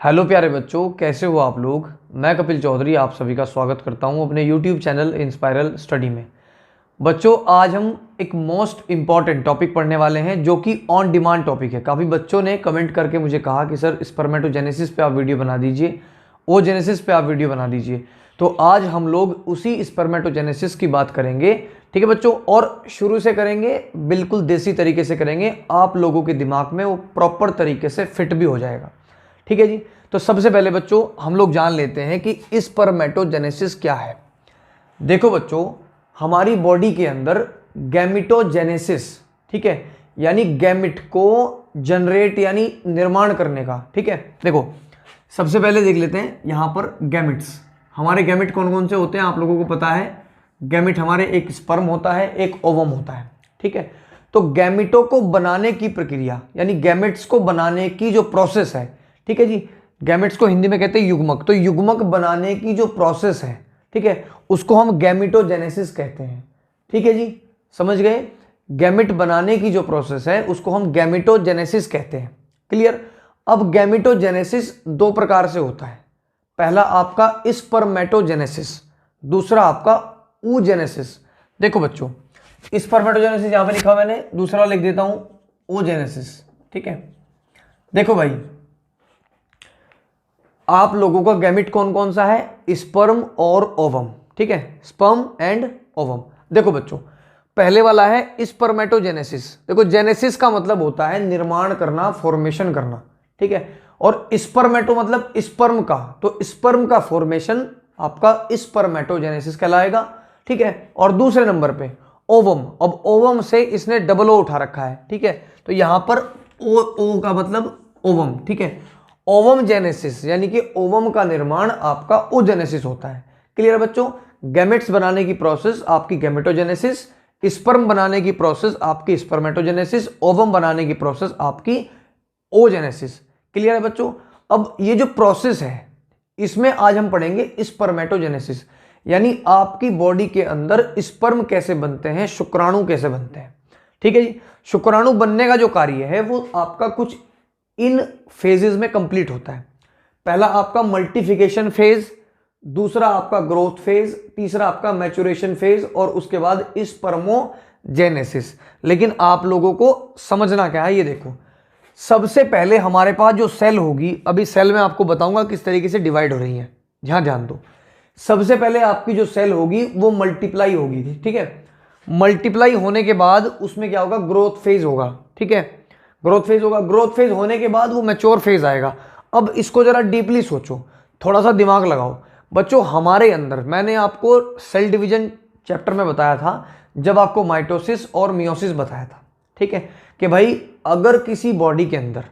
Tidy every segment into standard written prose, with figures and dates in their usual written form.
Hello प्यारे बच्चों, कैसे हो आप लोग। मैं कपिल चौधरी आप सभी का स्वागत करता हूं अपने यूट्यूब चैनल इंस्पायरल स्टडी में। बच्चों, आज हम एक मोस्ट इम्पॉर्टेंट टॉपिक पढ़ने वाले हैं जो कि ऑन डिमांड टॉपिक है। काफ़ी बच्चों ने कमेंट करके मुझे कहा कि सर स्पर्मेटोजेनेसिस पे आप वीडियो बना दीजिए, ओजेनेसिस पे आप वीडियो बना दीजिए। तो आज हम लोग उसी स्पर्मेटोजेनेसिस की बात करेंगे। ठीक है बच्चों, और शुरू से करेंगे, बिल्कुल देसी तरीके से करेंगे, आप लोगों के दिमाग में वो प्रॉपर तरीके से फिट भी हो जाएगा। ठीक है जी। तो सबसे पहले बच्चों हम लोग जान लेते हैं कि स्पर्मेटोजेनेसिस क्या है। देखो बच्चों, हमारी बॉडी के अंदर गैमिटोजेनेसिस, ठीक है, यानी गैमिट को जनरेट यानी निर्माण करने का। ठीक है, देखो सबसे पहले देख लेते हैं यहां पर गैमिट्स। हमारे गैमिट कौन कौन से होते हैं आप लोगों को पता है। गैमिट हमारे एक स्पर्म होता है, एक ओवम होता है। ठीक है, तो गैमिटों को बनाने की प्रक्रिया यानी गैमिट्स को बनाने की जो प्रोसेस है, ठीक है जी, गैमेट्स को हिंदी में कहते हैं युग्मक। तो युग्मक बनाने की जो प्रोसेस है, ठीक है, उसको हम गैमिटोजेनेसिस कहते हैं। ठीक है जी, समझ गए। गैमिट बनाने की जो प्रोसेस है उसको हम गैमिटोजेनेसिस कहते हैं। क्लियर। अब गैमिटोजेनेसिस दो प्रकार से होता है। पहला आपका स्पर्मेटोजेनेसिस, दूसरा आपका ooजेनेसिस। देखो बच्चों, स्पर्मेटोजेनेसिस यहां पे लिखा हुआ मैंने, दूसरा लिख देता हूं ooजेनेसिस। ठीक है, देखो भाई, आप लोगों का गैमिट कौन कौन सा है, स्पर्म और ओवम। ठीक है, स्पर्म एंड ओवम। देखो बच्चों, पहले वाला है स्पर्मेटोजेनेसिस। देखो जेनेसिस का मतलब होता है निर्माण करना, फॉर्मेशन करना। ठीक है, और स्पर्मेटो मतलब स्पर्म का, तो स्पर्म का फॉर्मेशन आपका स्पर्मेटोजेनेसिस कहलाएगा। ठीक है, और दूसरे नंबर पे ओवम। अब ओवम से इसने डबल ओ उठा रखा है। ठीक है, तो यहां पर ओ का मतलब ओवम। ठीक है, ओवम जेनेसिस यानी कि ओवम का निर्माण आपका ओजेनेसिस होता है। क्लियर है बच्चों। गैमेट्स बनाने की प्रोसेस आपकी गैमेटोजेनेसिस, स्पर्म बनाने की प्रोसेस आपकी स्पर्मेटोजेनेसिस, ओवम बनाने की प्रोसेस आपकी ओजेनेसिस। क्लियर है बच्चों। अब ये जो प्रोसेस है इसमें आज हम पढ़ेंगे स्पर्मेटोजेनेसिस, यानी आपकी बॉडी के अंदर स्पर्म कैसे बनते हैं, शुक्राणु कैसे बनते हैं। ठीक है जी, शुक्राणु बनने का जो कार्य है वो आपका कुछ इन फेजेस में कंप्लीट होता है। पहला आपका मल्टीफिकेशन फेज, दूसरा आपका ग्रोथ फेज, तीसरा आपका मैच्योरेशन फेज, और उसके बाद स्पर्मोजेनेसिस। लेकिन आप लोगों को समझना क्या है, ये देखो, सबसे पहले हमारे पास जो सेल होगी, अभी सेल में आपको बताऊंगा किस तरीके से डिवाइड हो रही है, यहां ध्यान दो। सबसे पहले आपकी जो सेल होगी वो मल्टीप्लाई होगी। ठीक है, मल्टीप्लाई होने के बाद उसमें क्या होगा, ग्रोथ फेज होगा। ठीक है, ग्रोथ फेज होगा, ग्रोथ फेज होने के बाद वो मैच्योर फेज आएगा। अब इसको जरा डीपली सोचो, थोड़ा सा दिमाग लगाओ बच्चों। हमारे अंदर मैंने आपको सेल डिवीजन चैप्टर में बताया था, जब आपको माइटोसिस और मियोसिस बताया था। ठीक है, कि भाई अगर किसी बॉडी के अंदर,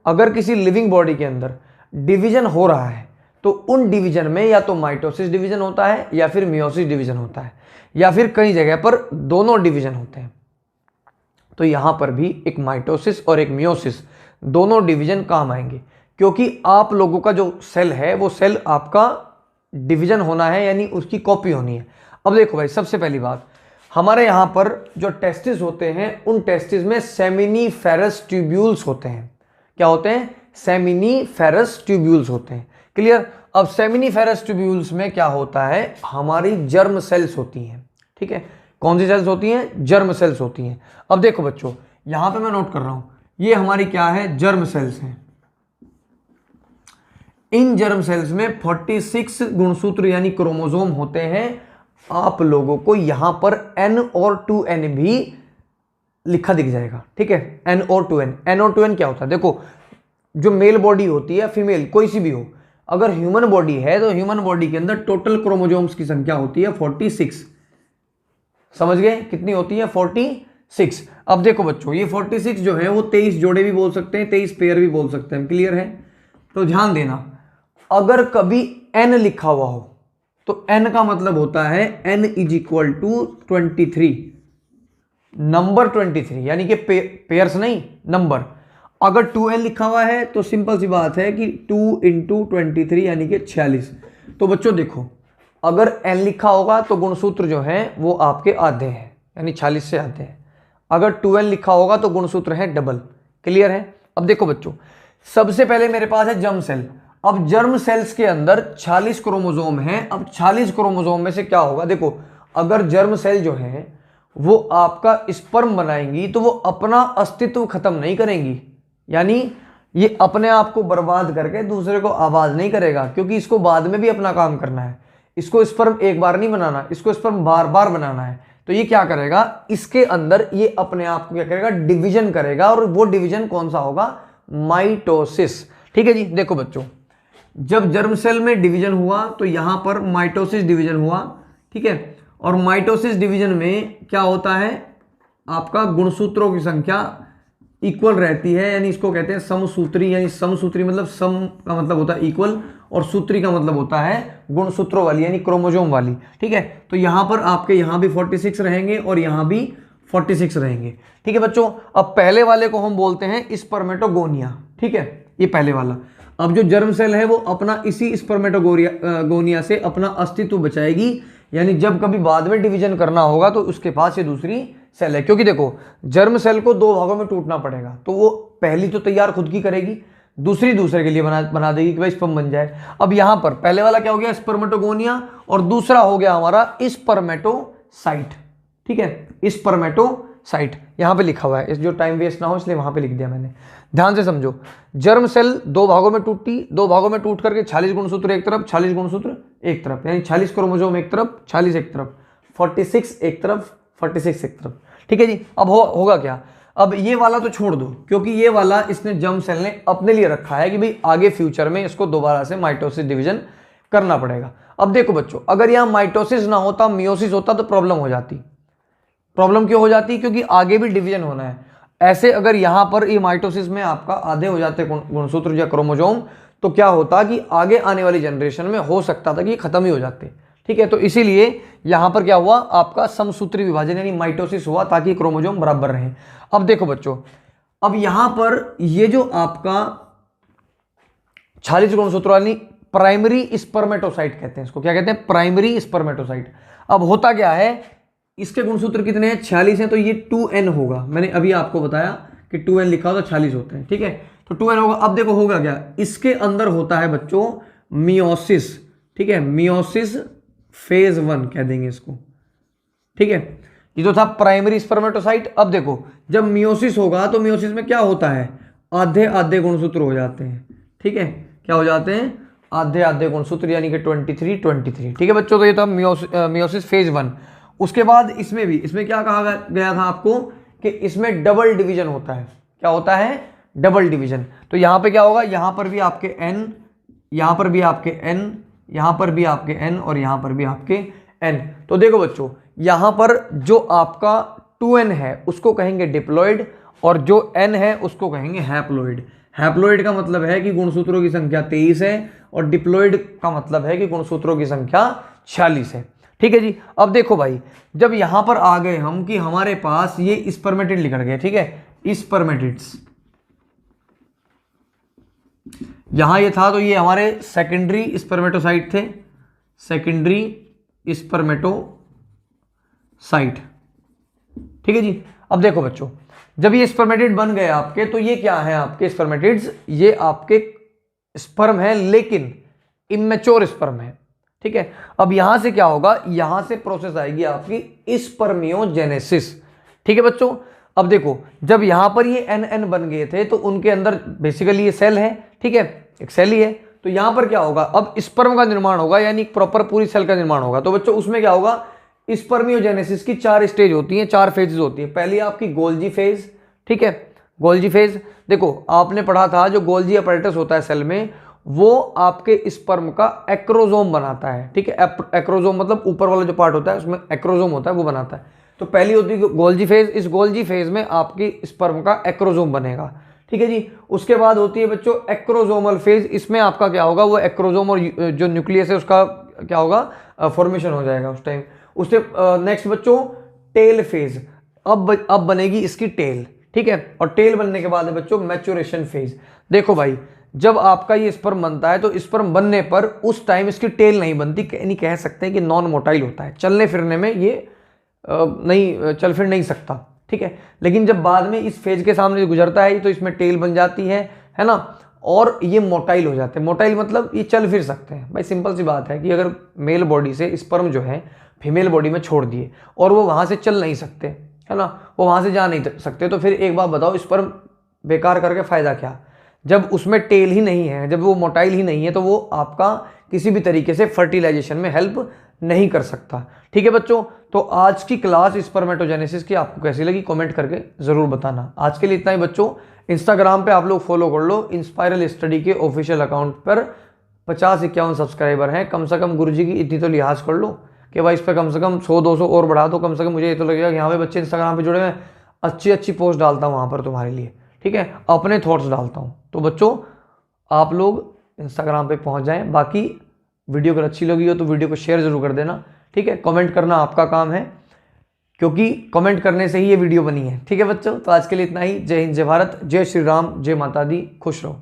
अगर किसी लिविंग बॉडी के अंदर डिवीजन हो रहा है तो उन डिवीजन में या तो माइटोसिस डिवीजन होता है या फिर मियोसिस डिवीजन होता है, या फिर कई जगह पर दोनों डिवीजन होते हैं। तो यहां पर भी एक माइटोसिस और एक मियोसिस दोनों डिवीजन काम आएंगे, क्योंकि आप लोगों का जो सेल है वो सेल आपका डिवीजन होना है, यानी उसकी कॉपी होनी है। अब देखो भाई, सबसे पहली बात, हमारे यहां पर जो टेस्टिस होते हैं उन टेस्टिस में सेमिनीफेरस ट्यूब्यूल्स होते हैं। क्या होते हैं, सेमिनीफेरस ट्यूब्यूल्स होते हैं। क्लियर। अब सेमिनीफेरस ट्यूब्यूल्स में क्या होता है, हमारी जर्म सेल्स होती हैं। ठीक है, कौन सी सेल्स होती हैं, जर्म सेल्स होती हैं। अब देखो बच्चों, यहां पे मैं नोट कर रहा हूं, ये हमारी क्या है, जर्म सेल्स हैं। इन जर्म सेल्स में 46 गुणसूत्र यानी क्रोमोसोम होते हैं। आप लोगों को यहां पर N और 2N भी लिखा दिख जाएगा। ठीक है, N और 2N। N और 2N क्या होता है, देखो, जो मेल बॉडी होती है, फीमेल कोई सी भी हो, अगर ह्यूमन बॉडी है तो ह्यूमन बॉडी के अंदर टोटल क्रोमोसोम्स की संख्या होती है 46। समझ गए, कितनी होती है, 46। अब देखो बच्चों, ये 46 जो है वो 23 जोड़े भी बोल सकते हैं, 23 पेयर भी बोल सकते हैं। क्लियर है। तो ध्यान देना, अगर कभी n लिखा हुआ हो तो n का मतलब होता है n is equal to 23, number 23, यानी कि पेयर्स नहीं, नंबर। अगर 2n लिखा हुआ है तो सिंपल सी बात है कि 2 इंटू 23 यानी कि 46। तो बच्चों देखो, अगर n लिखा होगा तो गुणसूत्र जो है वो आपके आधे हैं, यानी 46 से आधे हैं। अगर 2n लिखा होगा तो गुणसूत्र है डबल। क्लियर है। अब देखो बच्चों, सबसे पहले मेरे पास है जर्म सेल। अब जर्म सेल्स के अंदर 46 क्रोमोसोम हैं। अब 46 क्रोमोसोम में से क्या होगा, देखो अगर जर्म सेल जो है वो आपका स्पर्म बनाएंगी तो वो अपना अस्तित्व खत्म नहीं करेंगी, यानी ये अपने आप को बर्बाद करके दूसरे को आबाद नहीं करेगा, क्योंकि इसको बाद में भी अपना काम करना है। इसको स्पर्म एक बार नहीं बनाना, इसको स्पर्म बार बार बनाना है। तो ये क्या करेगा, इसके अंदर ये अपने आप को क्या करेगा, डिवीजन करेगा। और वो डिवीजन कौन सा होगा, माइटोसिस। ठीक है जी। देखो बच्चों, जब जर्म सेल में डिवीजन हुआ तो यहां पर माइटोसिस डिवीजन हुआ। ठीक है, और माइटोसिस डिवीजन में क्या होता है, आपका गुणसूत्रों की संख्या इक्वल रहती है, यानी इसको कहते हैं समसूत्री। यानी समसूत्री मतलब सम का मतलब होता है इक्वल, और सूत्री का मतलब होता है गुणसूत्रों वाली, यानी क्रोमोसोम वाली। ठीक है, तो यहां पर आपके यहां भी 46 रहेंगे और यहां भी 46 रहेंगे। ठीक है बच्चों, अब पहले वाले को हम बोलते हैं स्पर्मेटोगोनिया। ठीक है, ये पहले वाला। अब जो जर्म सेल है वो अपना इसी स्पर्मेटोगोनिया से अपना अस्तित्व बचाएगी, यानी जब कभी बाद में डिवीजन करना होगा तो उसके पास ये दूसरी सेल है। क्योंकि देखो जर्म सेल को दो भागों में टूटना पड़ेगा, तो वो पहली तो तैयार खुद की करेगी, दूसरी दूसरे के लिए बना देगी कि भाई स्पर्म बन जाए। अब यहां पर पहले वाला क्या हो गया, स्पर्मेटोगोनिया, और दूसरा हो गया हमारा स्पर्मेटोसाइट। ठीक है, स्पर्मेटोसाइट यहां पे लिखा हुआ है, इस जो टाइम वेस्ट ना हो इसलिए वहां पे लिख दिया मैंने। ध्यान से समझो, जर्म सेल दो भागों में टूटती, दो भागों में टूट करके 46 गुणसूत्र एक तरफ, 46 गुणसूत्र एक तरफ, यानी 46 क्रोमोसोम एक तरफ, 46 एक तरफ, 46 एक तरफ, 46 एक तरफ। ठीक है जी। अब होगा क्या, अब ये वाला तो छोड़ दो, क्योंकि ये वाला इसने जर्म सेल ने अपने लिए रखा है कि भाई आगे फ्यूचर में इसको दोबारा से माइटोसिस डिवीजन करना पड़ेगा। अब देखो बच्चों, अगर यहां माइटोसिस ना होता, मियोसिस होता तो प्रॉब्लम हो जाती। प्रॉब्लम क्यों हो जाती, क्योंकि आगे भी डिवीजन होना है। ऐसे अगर यहां पर ये माइटोसिस में आपका आधे हो जाते गुणसूत्र या क्रोमोसोम, तो क्या होता कि आगे आने वाली जनरेशन में हो सकता था कि खत्म ही हो जाते। ठीक है, तो इसीलिए यहां पर क्या हुआ, आपका समसूत्री विभाजन यानी माइटोसिस हुआ, ताकि क्रोमोसोम बराबर रहे। अब देखो बच्चों, अब यहां पर ये जो आपका 46 गुणसूत्र वाली प्राइमरी स्पर्मेटोसाइट कहते हैं इसको, क्या कहते हैं, प्राइमरी स्पर्मेटोसाइट। अब होता क्या है, इसके गुणसूत्र कितने हैं, 46 हैं, तो ये 2n होगा। मैंने अभी आपको बताया कि 2n लिखा हो तो 46 होते हैं। ठीक है, तो 2n होगा। अब देखो होगा क्या, इसके अंदर होता है बच्चों मियोसिस। ठीक है, मियोसिस फेज 1 कह देंगे इसको। ठीक है, ये तो था प्राइमरी स्पर्मेटोसाइट। अब देखो जब मियोसिस होगा तो मियोसिस में क्या होता है, आधे आधे गुणसूत्र हो जाते हैं। ठीक है, क्या हो जाते हैं, आधे आधे गुणसूत्र, यानी कि 23। ठीक है बच्चों, तो ये था मियोसिस फेज 1। उसके बाद इसमें भी, इसमें क्या कहा गया था आपको कि इसमें डबल डिवीजन होता है। क्या होता है, डबल डिवीजन। तो यहां पे क्या होगा, यहां पर भी आपके n, यहां पर भी आपके n, यहां पर भी आपके n, और यहां पर भी आपके n। तो देखो बच्चों, यहां पर जो आपका 2n है उसको कहेंगे डिप्लॉइड, और जो n है उसको कहेंगे हैप्लॉइड। हैप्लॉइड का मतलब है कि गुणसूत्रों की संख्या 23 है, और डिप्लॉइड का मतलब है कि गुणसूत्रों की संख्या 46 है। ठीक है जी। अब देखो भाई, जब यहां पर आ गए हम कि हमारे पास ये स्पर्मेटिड लिख गए। ठीक है, स्पर्मेटिड्स यहां ये था, तो ये हमारे सेकेंडरी स्पर्मेटोसाइट थे, सेकेंडरी स्पर्मेटोसाइट। ठीक है जी। अब देखो बच्चों, जब ये स्पर्मेटिड बन गए आपके, तो ये क्या है, आपके स्पर्मेटिड्स, ये आपके स्पर्म है, लेकिन इमेच्योर स्पर्म है। ठीक है, अब यहां से क्या होगा, यहां से प्रोसेस आएगी आपकी स्पर्मियोजेनेसिस। ठीक है बच्चों, अब देखो जब यहां पर ये एन बन गए थे तो उनके अंदर बेसिकली ये सेल है। ठीक है, एक सेल ही है। तो यहां पर क्या होगा, अब स्पर्म का निर्माण होगा, यानी प्रॉपर पूरी सेल का निर्माण होगा। तो बच्चों उसमें क्या होगा, स्पर्मियोजेनेसिस की 4 स्टेज होती हैं, 4 फेजेस होती है। पहली आपकी गोल्जी फेज। ठीक है, गोल्जी फेज, देखो आपने पढ़ा था जो गोल्जी अपैरेटस होता है सेल में, वो आपके स्पर्म का एक्रोजोम बनाता है। ठीक है, एक्रोजोम मतलब ऊपर वाला जो पार्ट होता है उसमें एक्रोजोम होता है, वो बनाता है। तो पहली होती है गोल्जी फेज। इस गोल्जी फेज में आपकी स्पर्म का एक्रोजोम बनेगा। ठीक है जी। उसके बाद होती है बच्चों एक्रोजोमल फेज। इसमें आपका क्या होगा, वो एक्रोजोम और जो न्यूक्लियस है उसका क्या होगा, फॉर्मेशन हो जाएगा उस टाइम। उससे नेक्स्ट बच्चों टेल फेज। अब बनेगी इसकी टेल। ठीक है, और टेल बनने के बाद है बच्चों मैच्योरेशन फेज। देखो भाई, जब आपका ये स्पर्म बनता है तो स्पर्म बनने पर उस टाइम इसकी टेल नहीं बनती, यानी कह सकते हैं कि नॉन मोटाइल होता है, चलने फिरने में ये नहीं चल फिर नहीं सकता। ठीक है, लेकिन जब बाद में इस फेज के सामने गुजरता है तो इसमें टेल बन जाती है ना। और ये मोटाइल हो जाते हैं। मोटाइल मतलब ये चल फिर सकते हैं। भाई सिंपल सी बात है कि अगर मेल बॉडी से स्पर्म जो है फीमेल बॉडी में छोड़ दिए और वो वहाँ से चल नहीं सकते, है ना, वो वहाँ से जा नहीं सकते, तो फिर एक बात बताओ, स्पर्म बेकार करके फ़ायदा क्या? जब उसमें टेल ही नहीं है, जब वो मोटाइल ही नहीं है, तो वो आपका किसी भी तरीके से फर्टिलाइजेशन में हेल्प नहीं कर सकता। ठीक है बच्चों, तो आज की क्लास स्पर्मेटोजेनेसिस की आपको कैसी लगी कमेंट करके ज़रूर बताना। आज के लिए इतना ही बच्चों। इंस्टाग्राम पे आप लोग फॉलो कर लो, इंस्पायरल स्टडी के ऑफिशियल अकाउंट पर 50-51 सब्सक्राइबर हैं। कम से कम गुरुजी की इतनी तो लिहाज कर लो कि भाई इस पर कम से कम 100-200 और बढ़ा दो। कम से कम मुझे ये तो लगेगा कि यहाँ पे बच्चे इंस्टाग्राम पे जुड़े हुए हैं, अच्छी अच्छी पोस्ट डालता हूँ वहाँ पर तुम्हारे लिए। ठीक है, अपने थॉट्स डालता हूँ। तो बच्चों आप लोग इंस्टाग्राम पे पहुँच जाएं। बाकी वीडियो अगर अच्छी लगी हो तो वीडियो को शेयर जरूर कर देना। ठीक है, कमेंट करना आपका काम है, क्योंकि कमेंट करने से ही ये वीडियो बनी है। ठीक है बच्चों, तो आज के लिए इतना ही। जय हिंद, जय भारत, जय श्री राम, जय माता दी, खुश रहो।